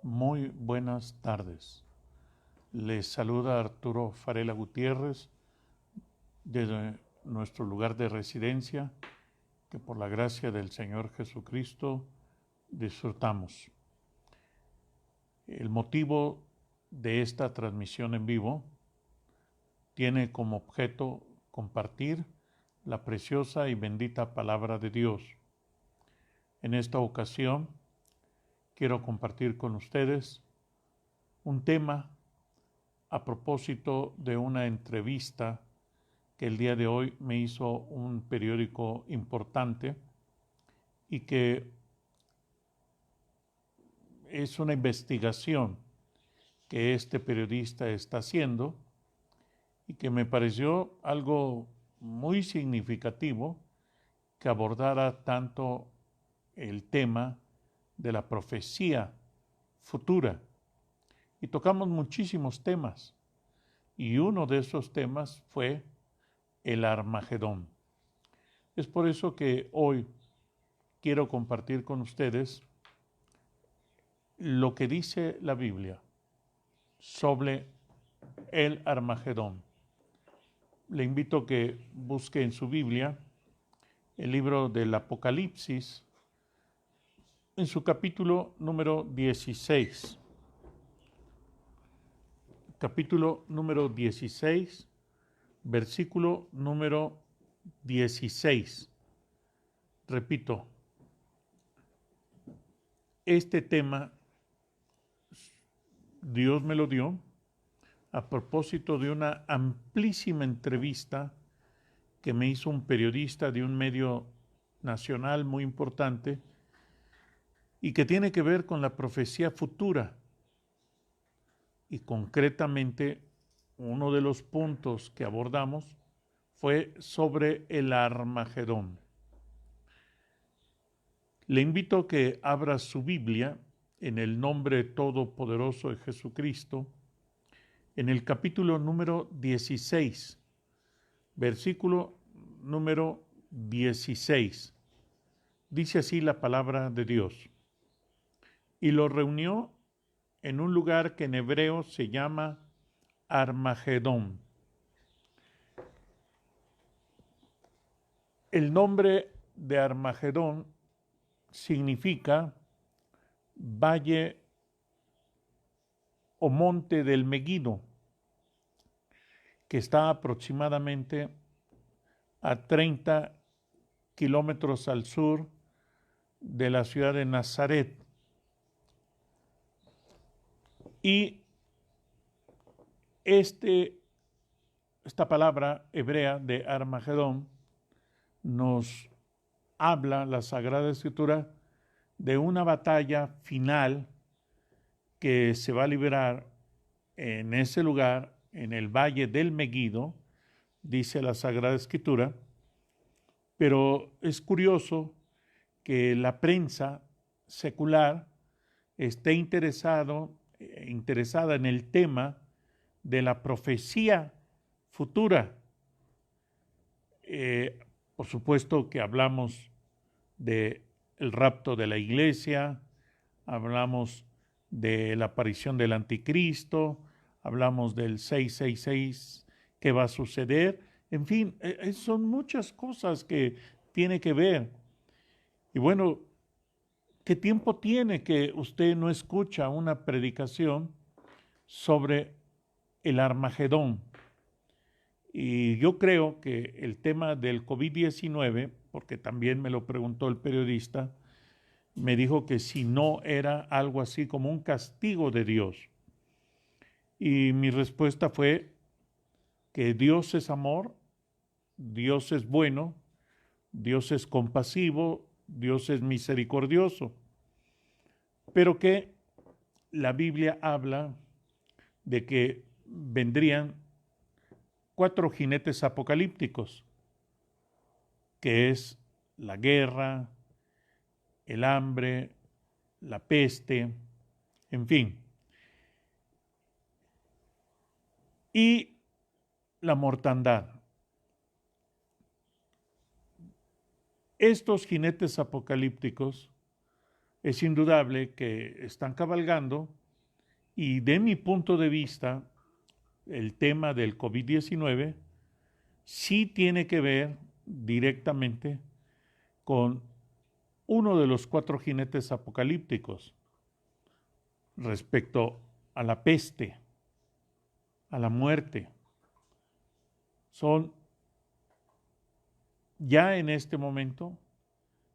Muy buenas tardes. Les saluda Arturo Farela Gutiérrez desde nuestro lugar de residencia que por la gracia del Señor Jesucristo disfrutamos. El motivo de esta transmisión en vivo tiene como objeto compartir la preciosa y bendita palabra de Dios. En esta ocasión quiero compartir con ustedes un tema a propósito de una entrevista que el día de hoy me hizo un periódico importante y que es una investigación que este periodista está haciendo y que me pareció algo muy significativo que abordara tanto el tema de la profecía futura. Y tocamos muchísimos temas y uno de esos temas fue el Armagedón. Es por eso que hoy quiero compartir con ustedes lo que dice la Biblia sobre el Armagedón. Le invito a que busque en su Biblia el libro del Apocalipsis en su capítulo número 16. Capítulo número 16, versículo número 16. Repito, este tema Dios me lo dio a propósito de una amplísima entrevista que me hizo un periodista de un medio nacional muy importante y que tiene que ver con la profecía futura. Y concretamente, uno de los puntos que abordamos fue sobre el Armagedón. Le invito a que abra su Biblia en el nombre todopoderoso de Jesucristo, en el capítulo número 16, versículo número 16. Dice así la palabra de Dios. Y lo reunió en un lugar que en hebreo se llama Armagedón. El nombre de Armagedón significa valle o monte del Meguido, que está aproximadamente a 30 kilómetros al sur de la ciudad de Nazaret. Y esta palabra hebrea de Armagedón nos habla la Sagrada Escritura de una batalla final que se va a librar en ese lugar, en el Valle del Meguido, dice la Sagrada Escritura, pero es curioso que la prensa secular esté interesada en el tema de la profecía futura. Por supuesto que hablamos del rapto de la iglesia, hablamos de la aparición del anticristo, hablamos del 666 que va a suceder, en fin, son muchas cosas que tiene que ver. Y bueno, ¿qué tiempo tiene que usted no escucha una predicación sobre el Armagedón? Y yo creo que el tema del COVID-19, porque también me lo preguntó el periodista, me dijo que si no era algo así como un castigo de Dios. Y mi respuesta fue que Dios es amor, Dios es bueno, Dios es compasivo, Dios es misericordioso, pero que la Biblia habla de que vendrían 4 jinetes apocalípticos, que es la guerra, el hambre, la peste, en fin. Y la mortandad. Estos jinetes apocalípticos es indudable que están cabalgando y de mi punto de vista, el tema del COVID-19 sí tiene que ver directamente con uno de los 4 jinetes apocalípticos respecto a la peste, a la muerte. Son ya en este momento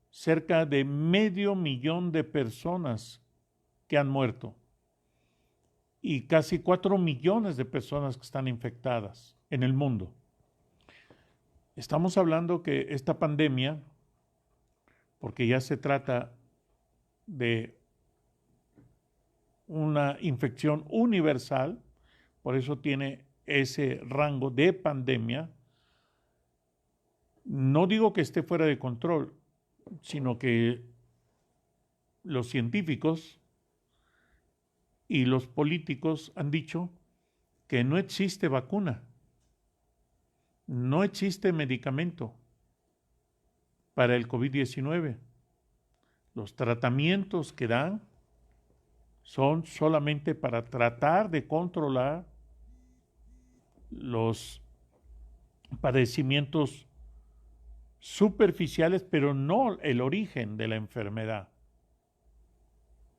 cerca de 500,000 de personas que han muerto y casi 4 millones de personas que están infectadas en el mundo. Estamos hablando que esta pandemia, porque ya se trata de una infección universal, por eso tiene ese rango de pandemia, no digo que esté fuera de control, sino que los científicos y los políticos han dicho que no existe vacuna, no existe medicamento para el COVID-19. Los tratamientos que dan son solamente para tratar de controlar los padecimientos superficiales, pero no el origen de la enfermedad.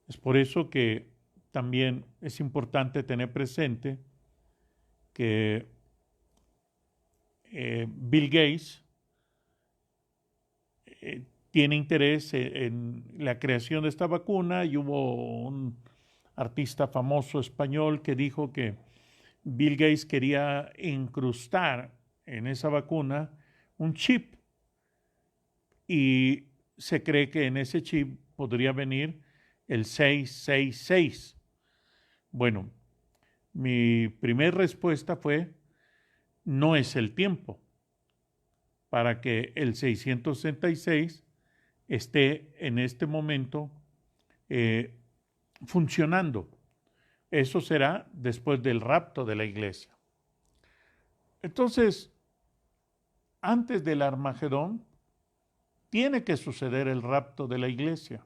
Es por eso que también es importante tener presente que Bill Gates tiene interés en la creación de esta vacuna y hubo un artista famoso español que dijo que Bill Gates quería incrustar en esa vacuna un chip y se cree que en ese chip podría venir el 666. Bueno, mi primera respuesta fue, no es el tiempo para que el 666 esté en este momento funcionando. Eso será después del rapto de la iglesia. Entonces, antes del Armagedón, tiene que suceder el rapto de la iglesia.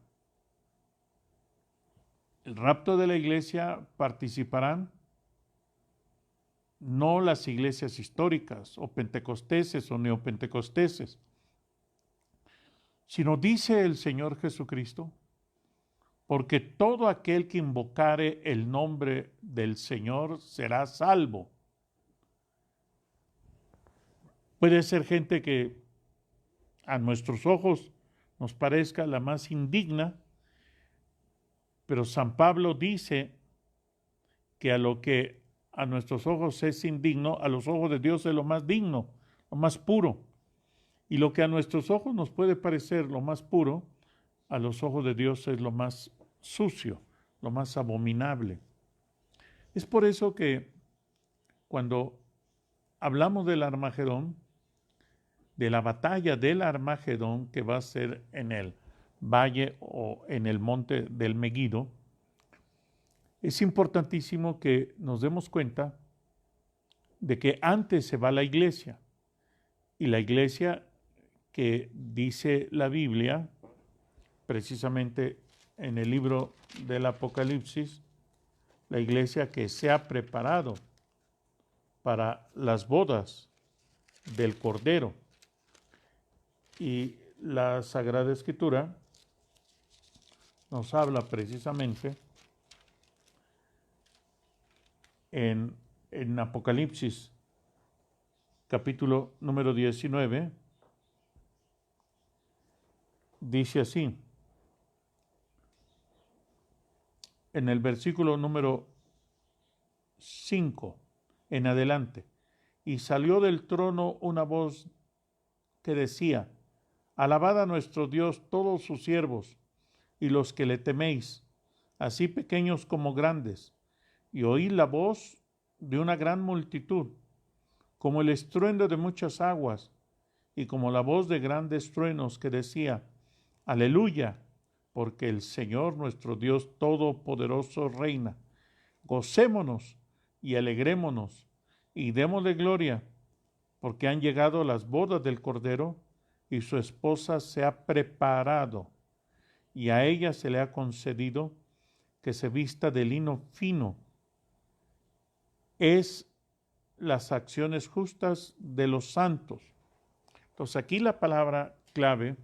El rapto de la iglesia participarán no las iglesias históricas o pentecosteses o neopentecosteses, sino dice el Señor Jesucristo, porque todo aquel que invocare el nombre del Señor será salvo. Puede ser gente que a nuestros ojos nos parezca la más indigna, pero San Pablo dice que a lo que a nuestros ojos es indigno, a los ojos de Dios es lo más digno, lo más puro. Y lo que a nuestros ojos nos puede parecer lo más puro, a los ojos de Dios es lo más sucio, lo más abominable. Es por eso que cuando hablamos del Armagedón, de la batalla del Armagedón que va a ser en el valle o en el monte del Meguido, es importantísimo que nos demos cuenta de que antes se va la iglesia, y la iglesia que dice la Biblia, precisamente en el libro del Apocalipsis, la iglesia que se ha preparado para las bodas del Cordero. Y la Sagrada Escritura nos habla precisamente en Apocalipsis capítulo número 19, dice así, en el versículo número 5 en adelante, y salió del trono una voz que decía, alabad a nuestro Dios todos sus siervos y los que le teméis, así pequeños como grandes, y oí la voz de una gran multitud, como el estruendo de muchas aguas, y como la voz de grandes truenos que decía, aleluya, porque el Señor nuestro Dios Todopoderoso reina. Gocémonos y alegrémonos, y démosle gloria, porque han llegado las bodas del Cordero, y su esposa se ha preparado, y a ella se le ha concedido que se vista de lino fino. Es las acciones justas de los santos. Entonces aquí la palabra clave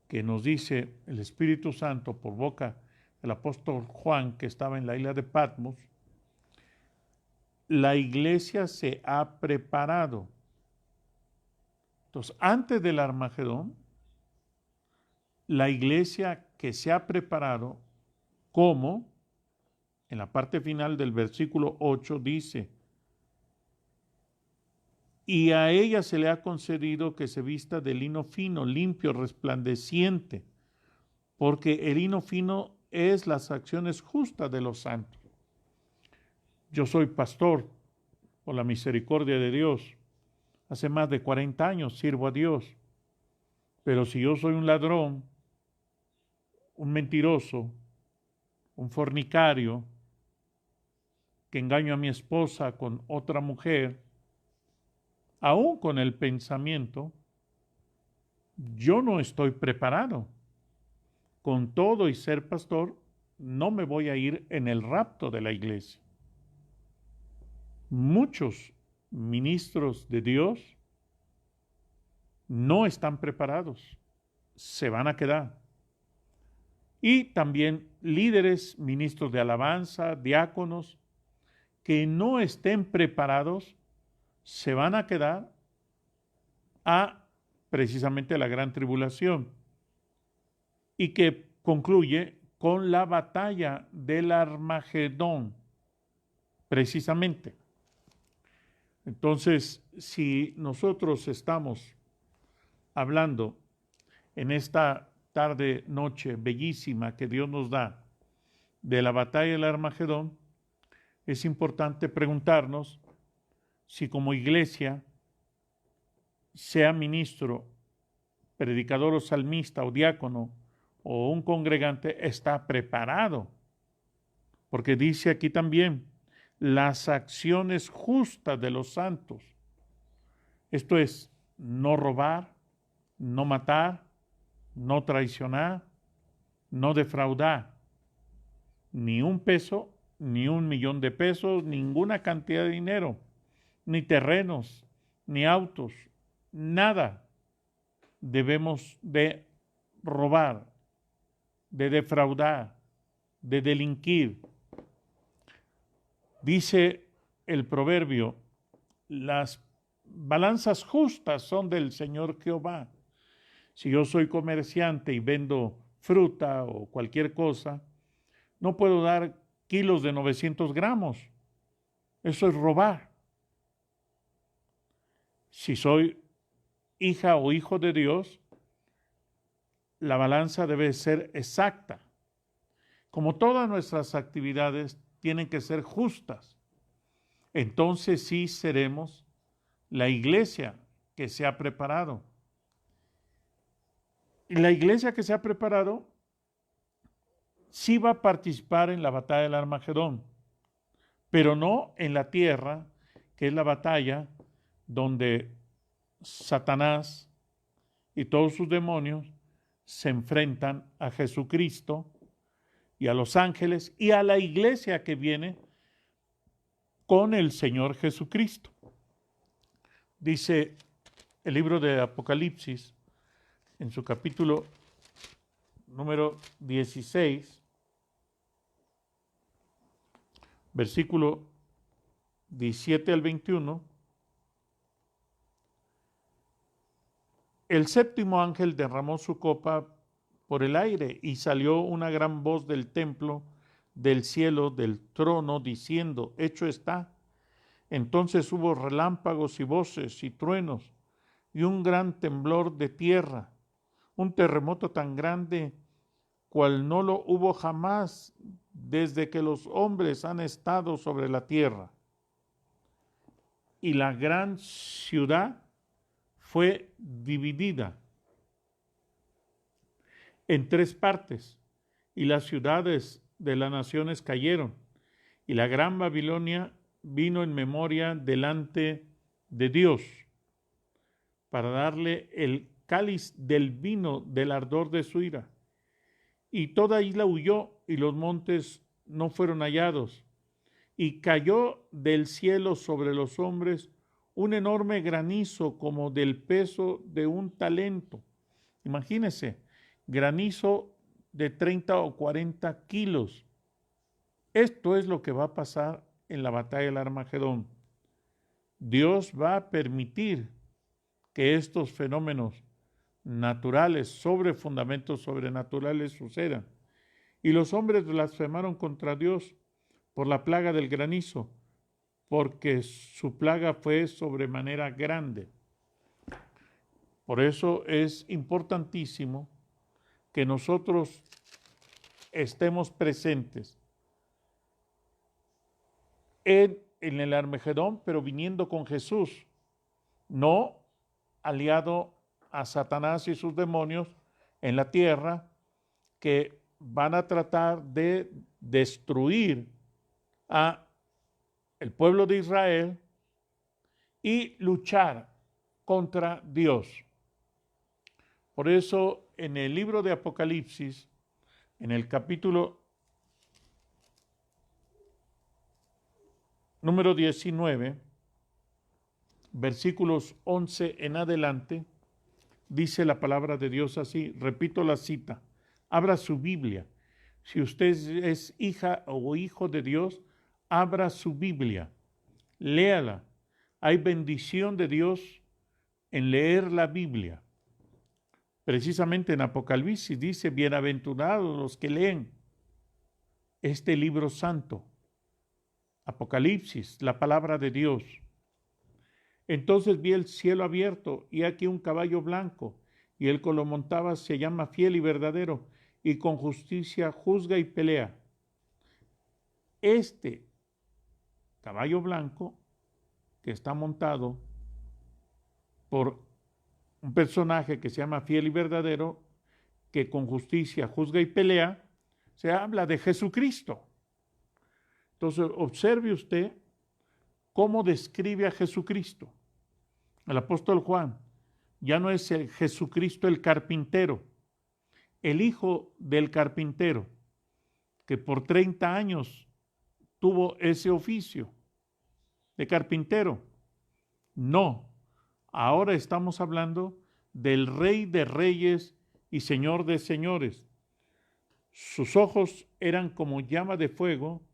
que nos dice el Espíritu Santo por boca del apóstol Juan, que estaba en la isla de Patmos, la iglesia se ha preparado. Entonces, antes del Armagedón, la iglesia que se ha preparado, como en la parte final del versículo 8 dice, y a ella se le ha concedido que se vista de lino fino, limpio, resplandeciente, porque el lino fino es las acciones justas de los santos. Yo soy pastor por la misericordia de Dios. Hace más de 40 años sirvo a Dios. Pero si yo soy un ladrón, un mentiroso, un fornicario, que engaño a mi esposa con otra mujer, aún con el pensamiento, yo no estoy preparado. Con todo y ser pastor, no me voy a ir en el rapto de la iglesia. Muchos ministros de Dios no están preparados, se van a quedar. Y también líderes, ministros de alabanza, diáconos, que no estén preparados, se van a quedar a precisamente la gran tribulación, y que concluye con la batalla del Armagedón, precisamente. Entonces, si nosotros estamos hablando en esta tarde, noche bellísima que Dios nos da de la batalla del Armagedón, es importante preguntarnos si como iglesia, sea ministro, predicador o salmista o diácono o un congregante, está preparado. Porque dice aquí también, las acciones justas de los santos. Esto es, no robar, no matar, no traicionar, no defraudar, ni un peso, ni $1,000,000 de pesos, ninguna cantidad de dinero, ni terrenos, ni autos, nada debemos de robar, de defraudar, de delinquir. Dice el proverbio, las balanzas justas son del Señor Jehová. Si yo soy comerciante y vendo fruta o cualquier cosa, no puedo dar kilos de 900 gramos. Eso es robar. Si soy hija o hijo de Dios, la balanza debe ser exacta. Como todas nuestras actividades tienen que ser justas, entonces sí seremos la iglesia que se ha preparado. Y la iglesia que se ha preparado sí va a participar en la batalla del Armagedón, pero no en la tierra, que es la batalla donde Satanás y todos sus demonios se enfrentan a Jesucristo y a los ángeles y a la iglesia que viene con el Señor Jesucristo. Dice el libro de Apocalipsis, en su capítulo número 16, versículo 17 al 21, el séptimo ángel derramó su copa por el aire y salió una gran voz del templo, del cielo, del trono, diciendo, hecho está. Entonces hubo relámpagos y voces y truenos y un gran temblor de tierra, un terremoto tan grande cual no lo hubo jamás desde que los hombres han estado sobre la tierra. Y la gran ciudad fue dividida en 3 partes, y las ciudades de las naciones cayeron, y la gran Babilonia vino en memoria delante de Dios, para darle el cáliz del vino del ardor de su ira, y toda isla huyó, y los montes no fueron hallados. Y cayó del cielo sobre los hombres un enorme granizo como del peso de un talento. Imagínense, granizo de 30 o 40 kilos. Esto es lo que va a pasar en la batalla del Armagedón. Dios va a permitir que estos fenómenos naturales, sobre fundamentos sobrenaturales, sucedan. Y los hombres blasfemaron contra Dios por la plaga del granizo, porque su plaga fue sobremanera grande. Por eso es importantísimo que nosotros estemos presentes en el Armagedón, pero viniendo con Jesús, no aliado a Satanás y sus demonios en la tierra, que van a tratar de destruir a el pueblo de Israel y luchar contra Dios. Por eso en el libro de Apocalipsis, en el capítulo número 19, versículos 11 en adelante, dice la palabra de Dios así, repito la cita, abra su Biblia. Si usted es hija o hijo de Dios, abra su Biblia, léala. Hay bendición de Dios en leer la Biblia. Precisamente en Apocalipsis dice, bienaventurados los que leen este libro santo. Apocalipsis, la palabra de Dios. Entonces vi el cielo abierto y aquí un caballo blanco, y el que lo montaba se llama Fiel y Verdadero, y con justicia juzga y pelea. Este caballo blanco, que está montado por un personaje que se llama Fiel y Verdadero, que con justicia juzga y pelea, se habla de Jesucristo. Entonces, observe usted cómo describe a Jesucristo. El apóstol Juan ya no es el Jesucristo el carpintero, el hijo del carpintero, que por 30 años tuvo ese oficio de carpintero. No, ahora estamos hablando del Rey de Reyes y Señor de Señores. Sus ojos eran como llama de fuego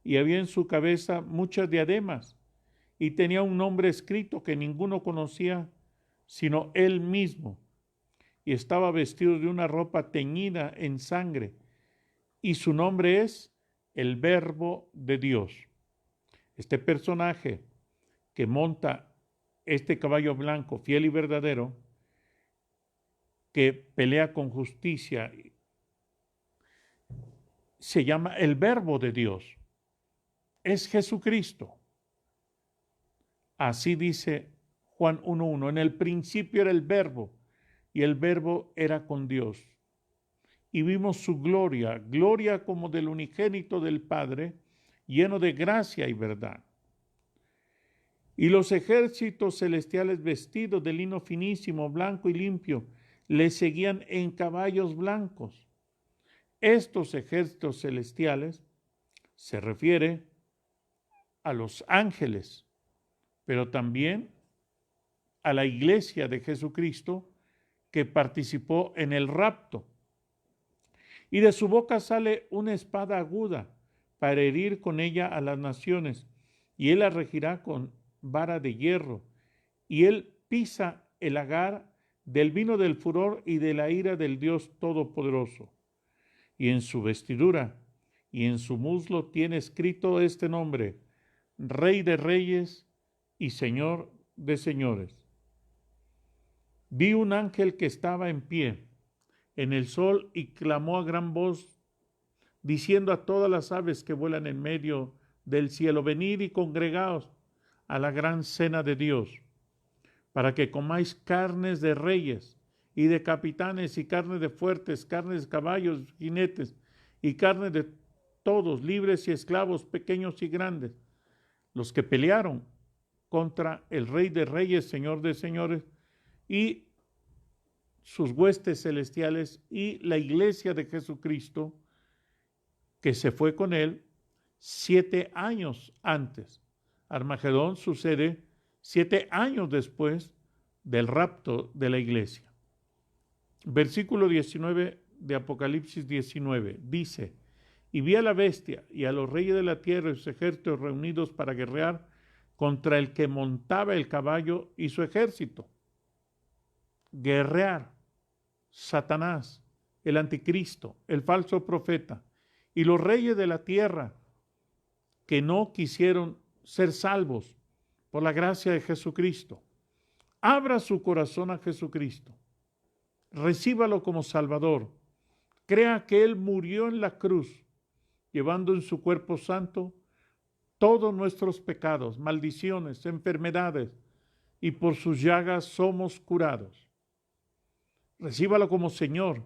y había en su cabeza muchas diademas y tenía un nombre escrito que ninguno conocía sino él mismo, y estaba vestido de una ropa teñida en sangre, y su nombre es el Verbo de Dios. Este personaje que monta este caballo blanco, fiel y verdadero, que pelea con justicia, se llama el Verbo de Dios. Es Jesucristo. Así dice Juan 1:1. En el principio era el Verbo, y el Verbo era con Dios. Y vimos su gloria, gloria como del unigénito del Padre, lleno de gracia y verdad. Y los ejércitos celestiales vestidos de lino finísimo, blanco y limpio, le seguían en caballos blancos. Estos ejércitos celestiales se refiere a los ángeles, pero también a la iglesia de Jesucristo que participó en el rapto. Y de su boca sale una espada aguda para herir con ella a las naciones, y él la regirá con vara de hierro, y él pisa el lagar del vino del furor y de la ira del Dios Todopoderoso. Y en su vestidura y en su muslo tiene escrito este nombre: Rey de Reyes y Señor de Señores. Vi un ángel que estaba en pie en el sol y clamó a gran voz, diciendo a todas las aves que vuelan en medio del cielo: venid y congregaos a la gran cena de Dios, para que comáis carnes de reyes y de capitanes, y carne de fuertes, carnes de caballos, jinetes, y carne de todos, libres y esclavos, pequeños y grandes, los que pelearon contra el Rey de Reyes, Señor de Señores, y sus huestes celestiales y la iglesia de Jesucristo, que se fue con él 7 años antes. Armagedón sucede 7 años después del rapto de la iglesia. Versículo 19 de Apocalipsis 19 dice: y vi a la bestia y a los reyes de la tierra y sus ejércitos reunidos para guerrear contra el que montaba el caballo y su ejército. Guerrear. Satanás, el anticristo, el falso profeta y los reyes de la tierra que no quisieron ser salvos por la gracia de Jesucristo. Abra su corazón a Jesucristo. Recíbalo como Salvador. Crea que Él murió en la cruz, llevando en su cuerpo santo todos nuestros pecados, maldiciones, enfermedades, y por sus llagas somos curados. Recíbalo como Señor,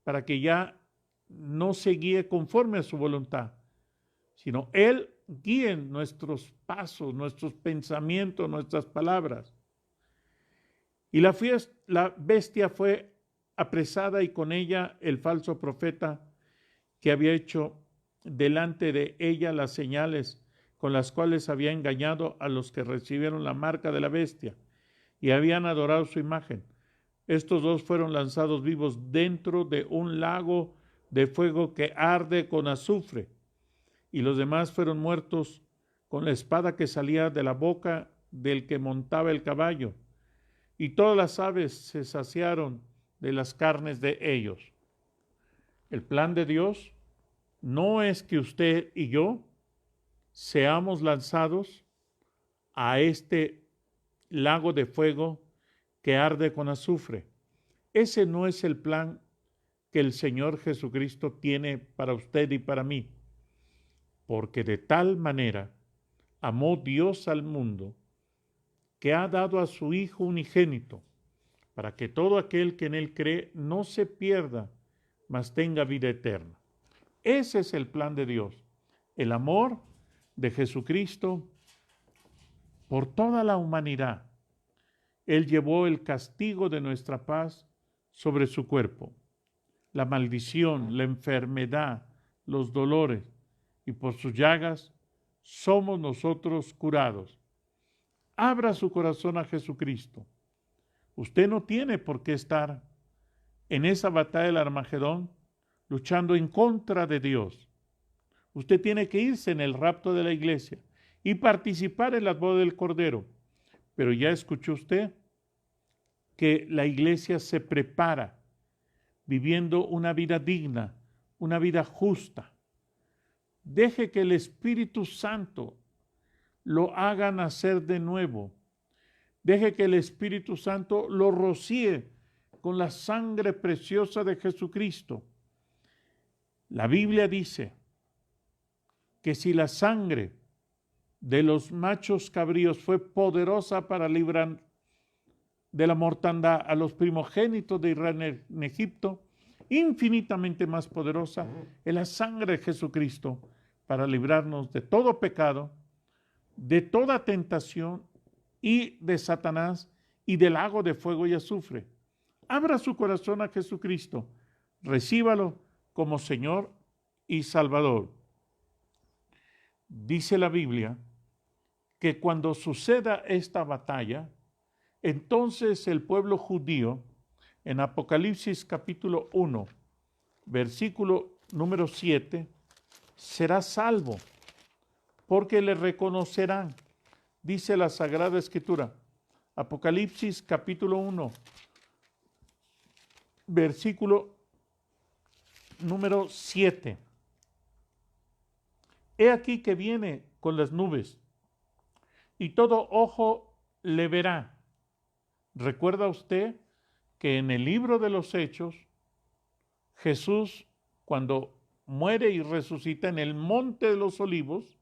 para que ya no se guíe conforme a su voluntad, sino Él guíe nuestros pasos, nuestros pensamientos, nuestras palabras. Y la bestia fue apresada y con ella el falso profeta que había hecho delante de ella las señales con las cuales había engañado a los que recibieron la marca de la bestia y habían adorado su imagen. Estos dos fueron lanzados vivos dentro de un lago de fuego que arde con azufre, y los demás fueron muertos con la espada que salía de la boca del que montaba el caballo, y todas las aves se saciaron de las carnes de ellos. El plan de Dios no es que usted y yo seamos lanzados a este lago de fuego que arde con azufre. Ese no es el plan que el Señor Jesucristo tiene para usted y para mí, porque de tal manera amó Dios al mundo que ha dado a su Hijo unigénito, para que todo aquel que en Él cree no se pierda, mas tenga vida eterna. Ese es el plan de Dios, el amor de Jesucristo por toda la humanidad. Él llevó el castigo de nuestra paz sobre su cuerpo, la maldición, la enfermedad, los dolores, y por sus llagas somos nosotros curados. Abra su corazón a Jesucristo. Usted no tiene por qué estar en esa batalla del Armagedón luchando en contra de Dios. Usted tiene que irse en el rapto de la iglesia y participar en las bodas del Cordero. Pero ya escuchó usted que la iglesia se prepara viviendo una vida digna, una vida justa. Deje que el Espíritu Santo lo haga nacer de nuevo. Deje que el Espíritu Santo lo rocíe con la sangre preciosa de Jesucristo. La Biblia dice que si la sangre de los machos cabríos fue poderosa para librar de la mortandad a los primogénitos de Israel en Egipto, infinitamente más poderosa es la sangre de Jesucristo para librarnos de todo pecado, de toda tentación y de Satanás y del lago de fuego y azufre. Abra su corazón a Jesucristo, recíbalo como Señor y Salvador. Dice la Biblia que cuando suceda esta batalla, entonces el pueblo judío, en Apocalipsis capítulo 1, versículo número 7, será salvo, porque le reconocerán, dice la Sagrada Escritura. Apocalipsis capítulo 1, versículo número 7. He aquí que viene con las nubes, y todo ojo le verá. ¿Recuerda usted que en el libro de los Hechos, Jesús, cuando muere y resucita en el monte de los olivos,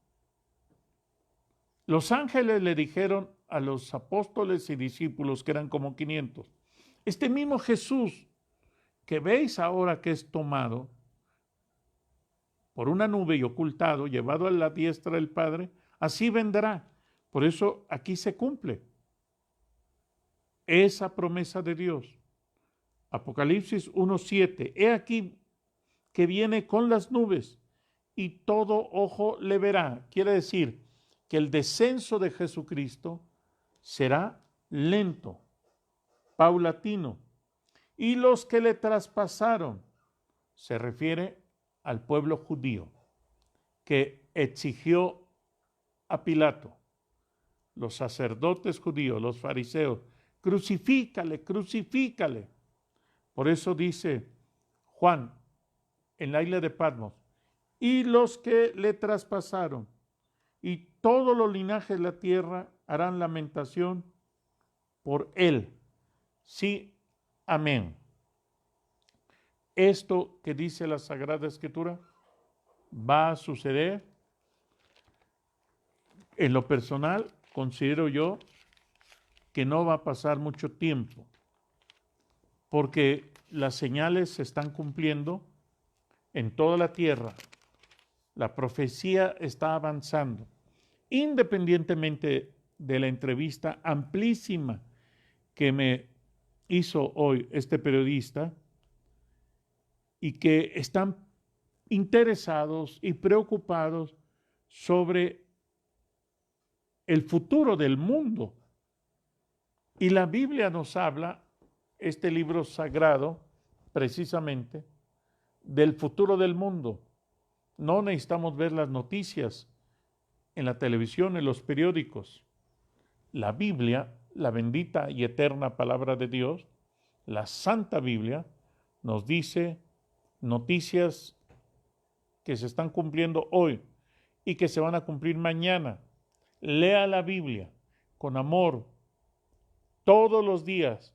los ángeles le dijeron a los apóstoles y discípulos, que eran como 500, este mismo Jesús que veis ahora que es tomado por una nube y ocultado, llevado a la diestra del Padre, así vendrá. Por eso aquí se cumple esa promesa de Dios. Apocalipsis 1:7. He aquí que viene con las nubes y todo ojo le verá. Quiere decir que el descenso de Jesucristo será lento, paulatino. Y los que le traspasaron, se refiere al pueblo judío, que exigió a Pilato, los sacerdotes judíos, los fariseos, crucifícale, crucifícale. Por eso dice Juan en la isla de Patmos, y los que le traspasaron, y todos los linajes de la tierra harán lamentación por él. Sí, amén. Esto que dice la Sagrada Escritura va a suceder. En lo personal, considero yo que no va a pasar mucho tiempo, porque las señales se están cumpliendo en toda la tierra. La profecía está avanzando, independientemente de la entrevista amplísima que me hizo hoy este periodista, y que están interesados y preocupados sobre el futuro del mundo. Y la Biblia nos habla, este libro sagrado, precisamente, del futuro del mundo. No necesitamos ver las noticias en la televisión, en los periódicos. La Biblia, la bendita y eterna palabra de Dios, la Santa Biblia, nos dice noticias que se están cumpliendo hoy y que se van a cumplir mañana. Lea la Biblia con amor todos los días,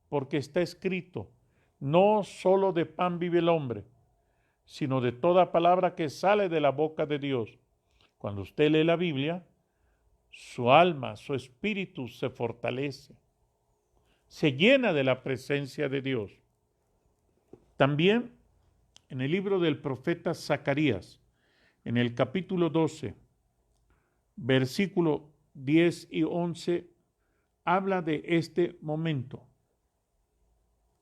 porque está escrito, no solo de pan vive el hombre, sino de toda palabra que sale de la boca de Dios. Cuando usted lee la Biblia, su alma, su espíritu se fortalece, se llena de la presencia de Dios. También en el libro del profeta Zacarías, en el capítulo 12, versículo 10 y 11, habla de este momento.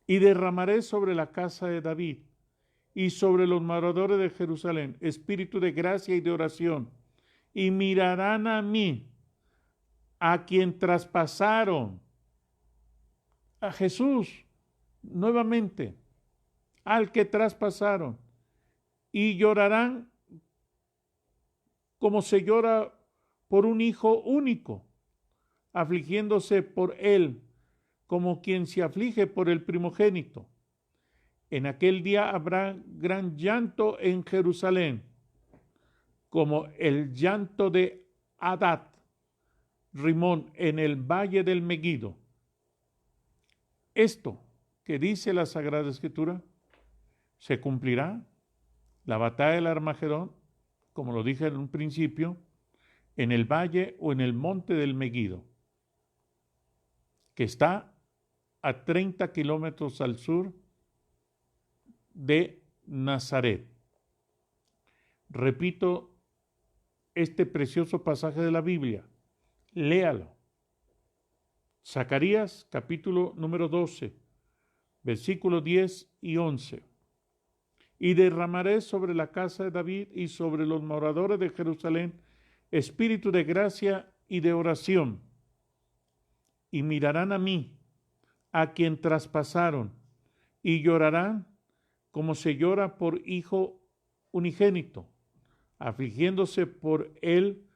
Y derramaré sobre la casa de David y sobre los moradores de Jerusalén espíritu de gracia y de oración, y mirarán a mí, a quien traspasaron, a Jesús, nuevamente, al que traspasaron, y llorarán como se llora por un hijo único, afligiéndose por él, como quien se aflige por el primogénito. En aquel día habrá gran llanto en Jerusalén, como el llanto de Adad, Rimón, en el valle del Megido. Esto que dice la Sagrada Escritura se cumplirá. La batalla del Armagedón, como lo dije en un principio, en el valle o en el monte del Megido, que está a 30 kilómetros al sur de Nazaret. Repito este precioso pasaje de la Biblia, léalo. Zacarías capítulo número 12, versículos 10 y 11. Y derramaré sobre la casa de David y sobre los moradores de Jerusalén espíritu de gracia y de oración. Y mirarán a mí, a quien traspasaron, y llorarán como se llora por hijo unigénito, afligiéndose por él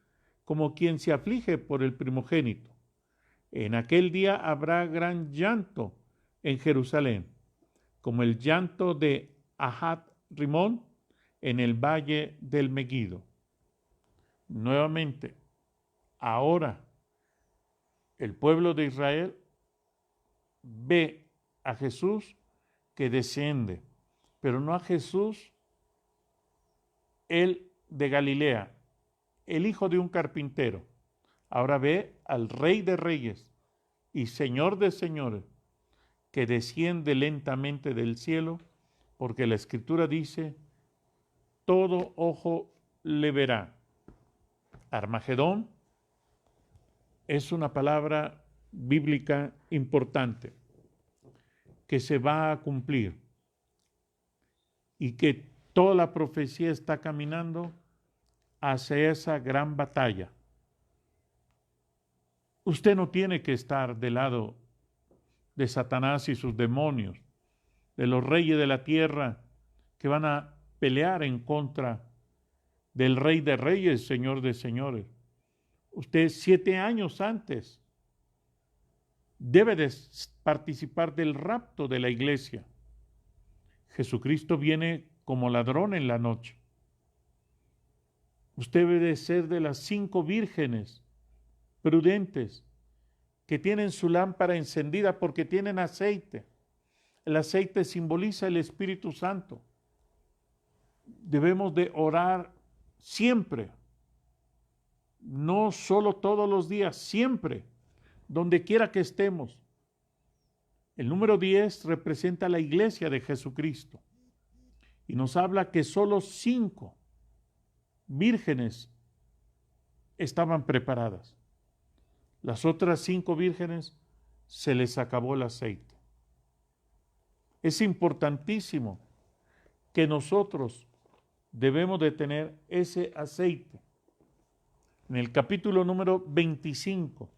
como quien se aflige por el primogénito. En aquel día habrá gran llanto en Jerusalén, como el llanto de Ahad Rimón en el valle del Megido. Nuevamente, ahora el pueblo de Israel ve a Jesús que desciende, pero no a Jesús, el de Galilea, el hijo de un carpintero. Ahora ve al Rey de Reyes y Señor de Señores, que desciende lentamente del cielo, porque la Escritura dice, todo ojo le verá. Armagedón es una palabra bíblica importante que se va a cumplir y que toda la profecía está caminando hacia esa gran batalla. Usted no tiene que estar del lado de Satanás y sus demonios, de los reyes de la tierra que van a pelear en contra del Rey de Reyes, Señor de Señores. Usted 7 años antes debe de participar del rapto de la iglesia. Jesucristo viene como ladrón en la noche. Usted debe de ser de las 5 vírgenes prudentes que tienen su lámpara encendida porque tienen aceite. El aceite simboliza el Espíritu Santo. Debemos de orar siempre, no solo todos los días, siempre, donde quiera que estemos. El número 10 representa la iglesia de Jesucristo y nos habla que solo 5 vírgenes estaban preparadas. Las otras 5 vírgenes se les acabó el aceite. Es importantísimo que nosotros debemos de tener ese aceite. En el capítulo número 25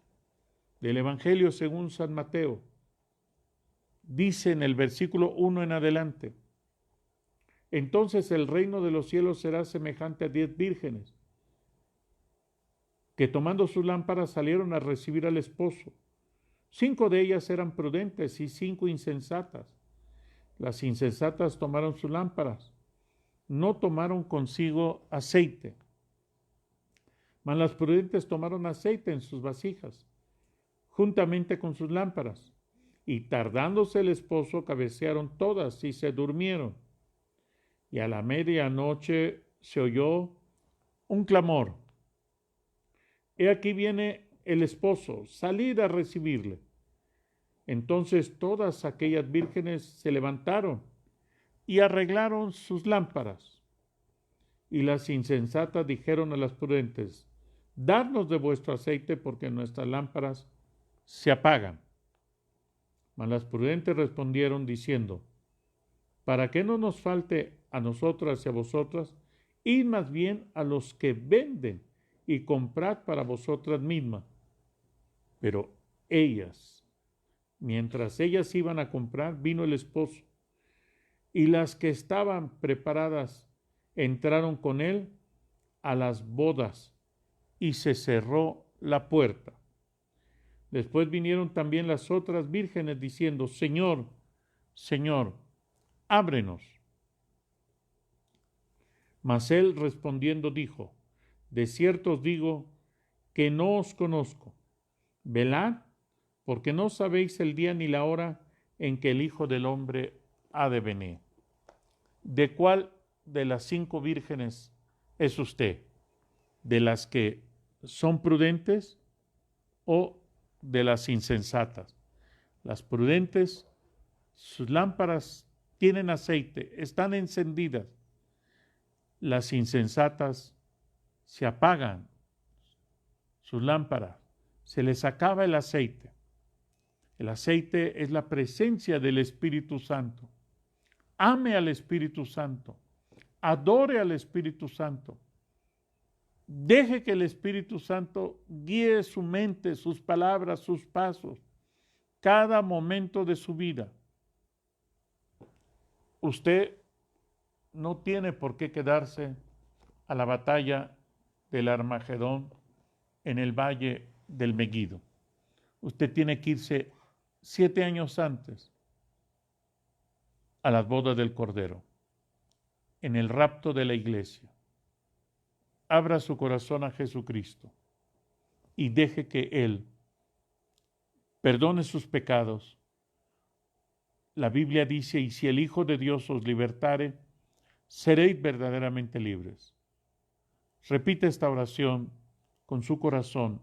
del Evangelio según San Mateo, dice en el versículo 1 en adelante: entonces el reino de los cielos será semejante a 10 vírgenes, que tomando sus lámparas salieron a recibir al esposo. 5 de ellas eran prudentes y 5 insensatas. Las insensatas tomaron sus lámparas, no tomaron consigo aceite, mas las prudentes tomaron aceite en sus vasijas, juntamente con sus lámparas, y tardándose el esposo, cabecearon todas y se durmieron. Y a la medianoche se oyó un clamor: he aquí viene el esposo, salid a recibirle. Entonces todas aquellas vírgenes se levantaron y arreglaron sus lámparas. Y las insensatas dijeron a las prudentes: dadnos de vuestro aceite, porque nuestras lámparas se apagan. Mas las prudentes respondieron diciendo: para que no nos falte a nosotras y a vosotras, id más bien a los que venden y comprad para vosotras mismas. Pero mientras ellas iban a comprar, vino el esposo, y las que estaban preparadas entraron con él a las bodas, y se cerró la puerta. Después vinieron también las otras vírgenes diciendo: Señor, Señor, ábrenos. Mas él respondiendo dijo: de cierto os digo que no os conozco. Velad, porque no sabéis el día ni la hora en que el Hijo del Hombre ha de venir. ¿De cuál de las 5 vírgenes es usted? ¿De las que son prudentes o de las insensatas? Las prudentes, sus lámparas tienen aceite, están encendidas. Las insensatas se apagan sus lámparas, se les acaba el aceite. El aceite es la presencia del Espíritu Santo. Ame al Espíritu Santo, adore al Espíritu Santo. Deje que el Espíritu Santo guíe su mente, sus palabras, sus pasos, cada momento de su vida. Usted no tiene por qué quedarse a la batalla del Armagedón en el valle del Meguido. Usted tiene que irse 7 años antes a las bodas del Cordero, en el rapto de la iglesia. Abra su corazón a Jesucristo y deje que Él perdone sus pecados. La Biblia dice: y si el Hijo de Dios os libertare, seréis verdaderamente libres. Repite esta oración con su corazón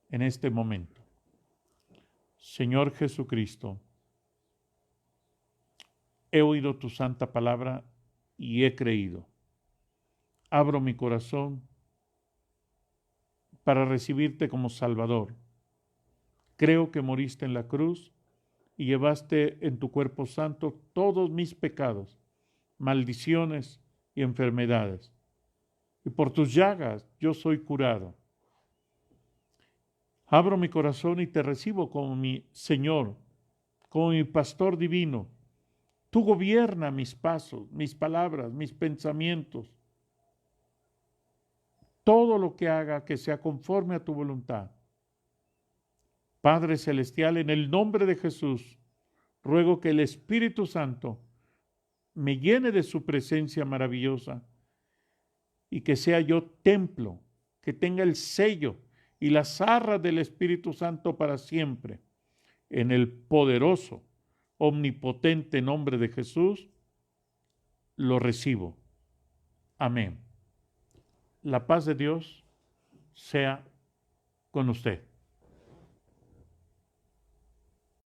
en este momento. Señor Jesucristo, he oído tu santa palabra y he creído. Abro mi corazón para recibirte como Salvador. Creo que moriste en la cruz y llevaste en tu cuerpo santo todos mis pecados, maldiciones y enfermedades. Y por tus llagas yo soy curado. Abro mi corazón y te recibo como mi Señor, como mi pastor divino. Tú gobierna mis pasos, mis palabras, mis pensamientos. Todo lo que haga que sea conforme a tu voluntad. Padre Celestial, en el nombre de Jesús, ruego que el Espíritu Santo me llene de su presencia maravillosa y que sea yo templo, que tenga el sello y las arras del Espíritu Santo para siempre. En el poderoso, omnipotente nombre de Jesús, lo recibo. Amén. La paz de Dios sea con usted.